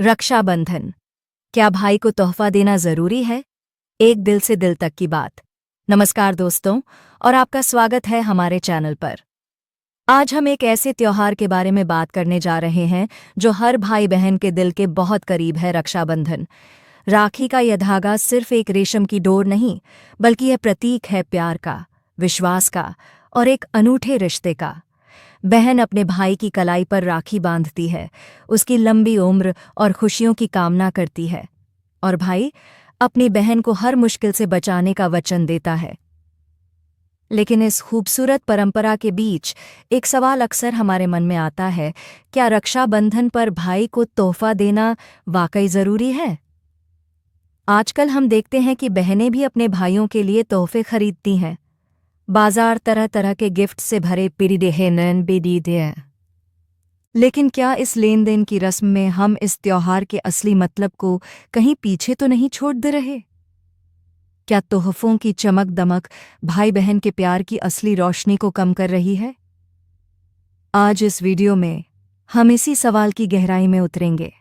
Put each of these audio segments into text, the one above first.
रक्षाबंधन। क्या भाई को तोहफा देना जरूरी है? एक दिल से दिल तक की बात। नमस्कार दोस्तों, और आपका स्वागत है हमारे चैनल पर। आज हम एक ऐसे त्योहार के बारे में बात करने जा रहे हैं जो हर भाई बहन के दिल के बहुत करीब है, रक्षाबंधन। राखी का यह धागा सिर्फ एक रेशम की डोर नहीं, बल्कि यह प्रतीक है प्यार का, विश्वास का और एक अनूठे रिश्ते का। बहन अपने भाई की कलाई पर राखी बांधती है, उसकी लंबी उम्र और खुशियों की कामना करती है, और भाई अपनी बहन को हर मुश्किल से बचाने का वचन देता है। लेकिन इस खूबसूरत परंपरा के बीच एक सवाल अक्सर हमारे मन में आता है, क्या रक्षाबंधन पर भाई को तोहफा देना वाकई जरूरी है? आजकल हम देखते हैं कि बहनें भी अपने भाइयों के लिए तोहफे खरीदती हैं। बाजार तरह तरह के गिफ्ट से भरे पिरीडेहेनन बेदीदे। लेकिन क्या इस लेन देन की रस्म में हम इस त्योहार के असली मतलब को कहीं पीछे तो नहीं छोड़ दे रहे? क्या तोहफों की चमक दमक भाई बहन के प्यार की असली रोशनी को कम कर रही है? आज इस वीडियो में हम इसी सवाल की गहराई में उतरेंगे।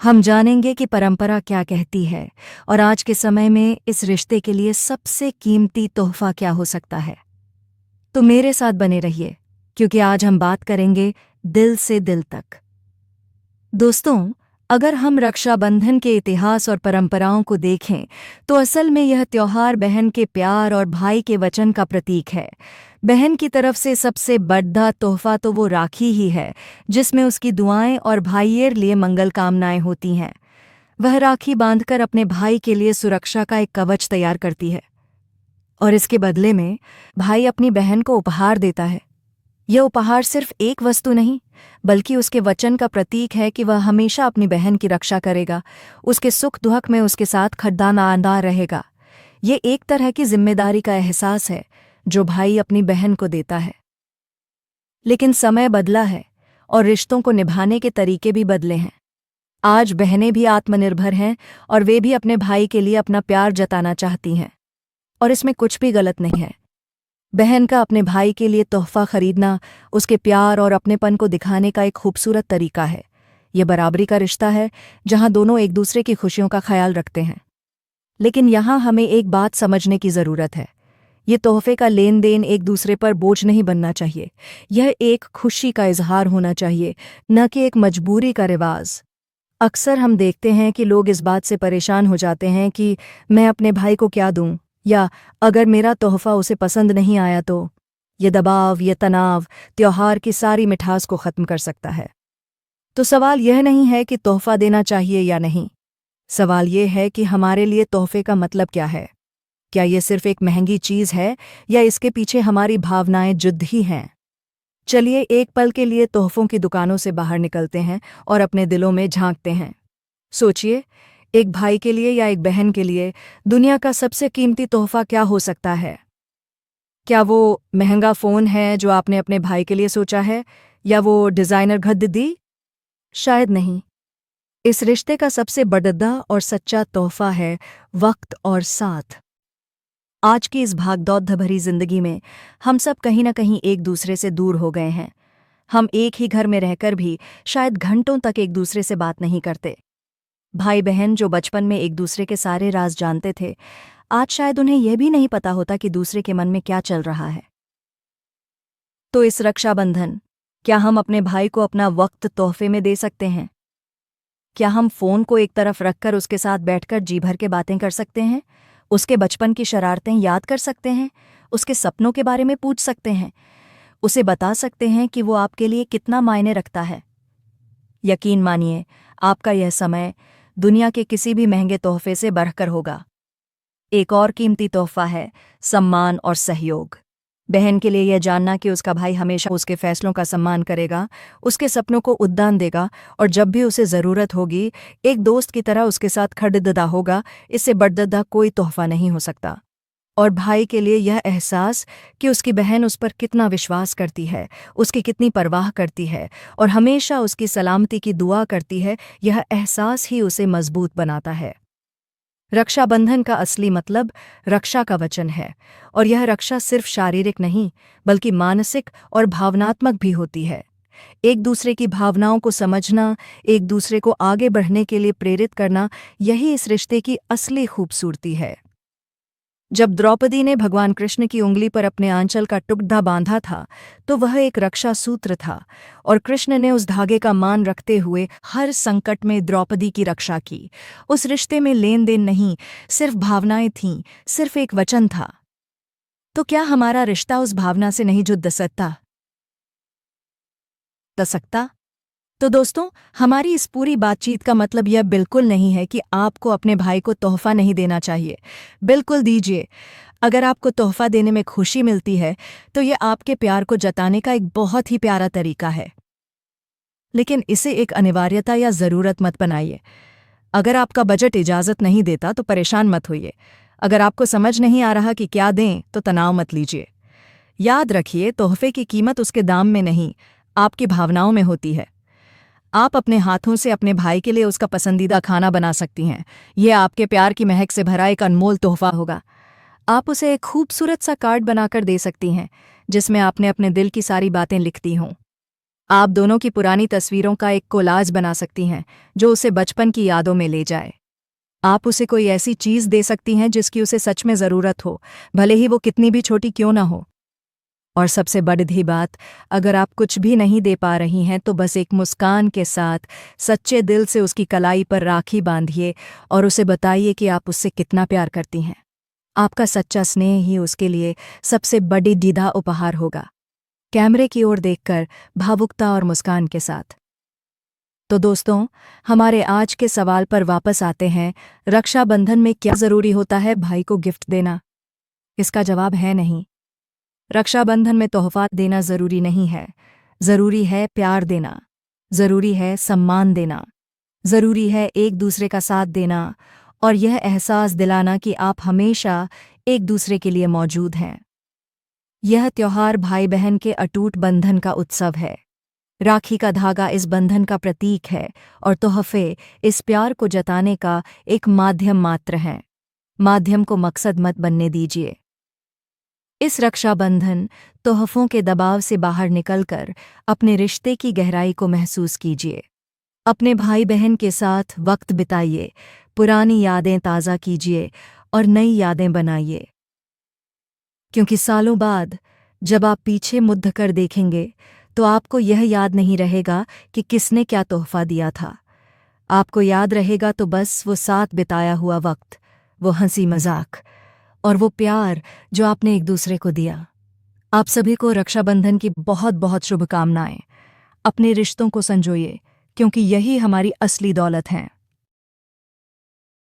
हम जानेंगे कि परंपरा क्या कहती है और आज के समय में इस रिश्ते के लिए सबसे कीमती तोहफा क्या हो सकता है। तो मेरे साथ बने रहिए, क्योंकि आज हम बात करेंगे दिल से दिल तक। दोस्तों, अगर हम रक्षाबंधन के इतिहास और परंपराओं को देखें तो असल में यह त्योहार बहन के प्यार और भाई के वचन का प्रतीक है। बहन की तरफ से सबसे बड़ा तोहफा तो वो राखी ही है, जिसमें उसकी दुआएं और भाइयों लिए मंगल कामनाएं होती हैं। वह राखी बांधकर अपने भाई के लिए सुरक्षा का एक कवच तैयार करती है, और इसके बदले में भाई अपनी बहन को उपहार देता है। यह उपहार सिर्फ एक वस्तु नहीं, बल्कि उसके वचन का प्रतीक है कि वह हमेशा अपनी बहन की रक्षा करेगा, उसके सुख दुख में उसके साथ खड्डानादार रहेगा। ये एक तरह की जिम्मेदारी का एहसास है जो भाई अपनी बहन को देता है। लेकिन समय बदला है और रिश्तों को निभाने के तरीके भी बदले हैं। आज बहनें भी आत्मनिर्भर हैं और वे भी अपने भाई के लिए अपना प्यार जताना चाहती हैं, और इसमें कुछ भी गलत नहीं है। बहन का अपने भाई के लिए तोहफा खरीदना उसके प्यार और अपनेपन को दिखाने का एक खूबसूरत तरीका है। यह बराबरी का रिश्ता है जहां दोनों एक दूसरे की खुशियों का ख्याल रखते हैं। लेकिन यहां हमें एक बात समझने की ज़रूरत है। ये तोहफे का लेन देन एक दूसरे पर बोझ नहीं बनना चाहिए। यह एक खुशी का इजहार होना चाहिए, न कि एक मजबूरी का रिवाज। अक्सर हम देखते हैं कि लोग इस बात से परेशान हो जाते हैं कि मैं अपने भाई को क्या दूं, या अगर मेरा तोहफा उसे पसंद नहीं आया तो। ये दबाव, ये तनाव त्योहार की सारी मिठास को ख़त्म कर सकता है। तो सवाल यह नहीं है कि तोहफा देना चाहिए या नहीं। सवाल यह है कि हमारे लिए तोहफे का मतलब क्या है। क्या ये सिर्फ एक महंगी चीज़ है, या इसके पीछे हमारी भावनाएं जुड़ ही हैं? चलिए एक पल के लिए तोहफों की दुकानों से बाहर निकलते हैं और अपने दिलों में झांकते हैं। सोचिए, एक भाई के लिए या एक बहन के लिए दुनिया का सबसे कीमती तोहफा क्या हो सकता है? क्या वो महंगा फ़ोन है जो आपने अपने भाई के लिए सोचा है, या वो डिज़ाइनर घड़ी? शायद नहीं। इस रिश्ते का सबसे बड़ा और सच्चा तोहफा है वक्त और साथ। आज की इस भागदौड़ भरी जिंदगी में हम सब कहीं न कहीं एक दूसरे से दूर हो गए हैं। हम एक ही घर में रहकर भी शायद घंटों तक एक दूसरे से बात नहीं करते। भाई बहन जो बचपन में एक दूसरे के सारे राज जानते थे, आज शायद उन्हें यह भी नहीं पता होता कि दूसरे के मन में क्या चल रहा है। तो इस रक्षाबंधन, क्या हम अपने भाई को अपना वक्त तोहफे में दे सकते हैं? क्या हम फ़ोन को एक तरफ रखकर उसके साथ बैठकर जी भर के बातें कर सकते हैं? उसके बचपन की शरारतें याद कर सकते हैं? उसके सपनों के बारे में पूछ सकते हैं? उसे बता सकते हैं कि वो आपके लिए कितना मायने रखता है? यकीन मानिए, आपका यह समय दुनिया के किसी भी महंगे तोहफे से बढ़कर होगा। एक और कीमती तोहफा है सम्मान और सहयोग। बहन के लिए यह जानना कि उसका भाई हमेशा उसके फैसलों का सम्मान करेगा, उसके सपनों को उद्यान देगा, और जब भी उसे ज़रूरत होगी एक दोस्त की तरह उसके साथ खड़े होगा, इससे बढ़ कोई तोहफा नहीं हो सकता। और भाई के लिए यह एहसास कि उसकी बहन उस पर कितना विश्वास करती है, उसकी कितनी परवाह करती है और हमेशा उसकी सलामती की दुआ करती है, यह एहसास ही उसे मजबूत बनाता है। रक्षाबंधन का असली मतलब रक्षा का वचन है, और यह रक्षा सिर्फ शारीरिक नहीं बल्कि मानसिक और भावनात्मक भी होती है। एक दूसरे की भावनाओं को समझना, एक दूसरे को आगे बढ़ने के लिए प्रेरित करना, यही इस रिश्ते की असली खूबसूरती है। जब द्रौपदी ने भगवान कृष्ण की उंगली पर अपने आंचल का टुकड़ा बांधा था, तो वह एक रक्षा सूत्र था, और कृष्ण ने उस धागे का मान रखते हुए हर संकट में द्रौपदी की रक्षा की। उस रिश्ते में लेन देन नहीं, सिर्फ भावनाएं थीं, सिर्फ एक वचन था। तो क्या हमारा रिश्ता उस भावना से नहीं जुड़ सकता? तो दोस्तों, हमारी इस पूरी बातचीत का मतलब यह बिल्कुल नहीं है कि आपको अपने भाई को तोहफा नहीं देना चाहिए। बिल्कुल दीजिए। अगर आपको तोहफा देने में खुशी मिलती है, तो यह आपके प्यार को जताने का एक बहुत ही प्यारा तरीका है। लेकिन इसे एक अनिवार्यता या ज़रूरत मत बनाइए। अगर आपका बजट इजाज़त नहीं देता तो परेशान मत होइए। अगर आपको समझ नहीं आ रहा कि क्या दें, तो तनाव मत लीजिए। याद रखिए, तोहफे की कीमत उसके दाम में नहीं, आपकी भावनाओं में होती है। आप अपने हाथों से अपने भाई के लिए उसका पसंदीदा खाना बना सकती हैं। यह आपके प्यार की महक से भरा एक अनमोल तोहफा होगा। आप उसे एक खूबसूरत सा कार्ड बनाकर दे सकती हैं, जिसमें आपने अपने दिल की सारी बातें लिखती हों। आप दोनों की पुरानी तस्वीरों का एक कोलाज बना सकती हैं, जो उसे बचपन की यादों में ले जाए। आप उसे कोई ऐसी चीज़ दे सकती हैं जिसकी उसे सच में ज़रूरत हो, भले ही वो कितनी भी छोटी क्यों ना हो। और सबसे बड़ी बात, अगर आप कुछ भी नहीं दे पा रही हैं तो बस एक मुस्कान के साथ सच्चे दिल से उसकी कलाई पर राखी बांधिए और उसे बताइए कि आप उससे कितना प्यार करती हैं। आपका सच्चा स्नेह ही उसके लिए सबसे बड़ी दीदा उपहार होगा। कैमरे की ओर देखकर भावुकता और मुस्कान के साथ। तो दोस्तों, हमारे आज के सवाल पर वापस आते हैं। रक्षाबंधन में क्या ज़रूरी होता है भाई को गिफ्ट देना? इसका जवाब है नहीं। रक्षाबंधन में तोहफा देना ज़रूरी नहीं है। ज़रूरी है प्यार देना, ज़रूरी है सम्मान देना, ज़रूरी है एक दूसरे का साथ देना और यह एहसास दिलाना कि आप हमेशा एक दूसरे के लिए मौजूद हैं। यह त्योहार भाई बहन के अटूट बंधन का उत्सव है। राखी का धागा इस बंधन का प्रतीक है और तोहफे इस प्यार को जताने का एक माध्यम मात्र हैं। माध्यम को मकसद मत बनने दीजिए। इस रक्षाबंधन तोहफों के दबाव से बाहर निकलकर अपने रिश्ते की गहराई को महसूस कीजिए। अपने भाई बहन के साथ वक्त बिताइए, पुरानी यादें ताज़ा कीजिए और नई यादें बनाइए। क्योंकि सालों बाद जब आप पीछे मुड़ कर देखेंगे तो आपको यह याद नहीं रहेगा कि किसने क्या तोहफा दिया था। आपको याद रहेगा तो बस वो साथ बिताया हुआ वक्त, वो हंसी मजाक और वो प्यार जो आपने एक दूसरे को दिया। आप सभी को रक्षाबंधन की बहुत बहुत शुभकामनाएं। अपने रिश्तों को संजोइए, क्योंकि यही हमारी असली दौलत है।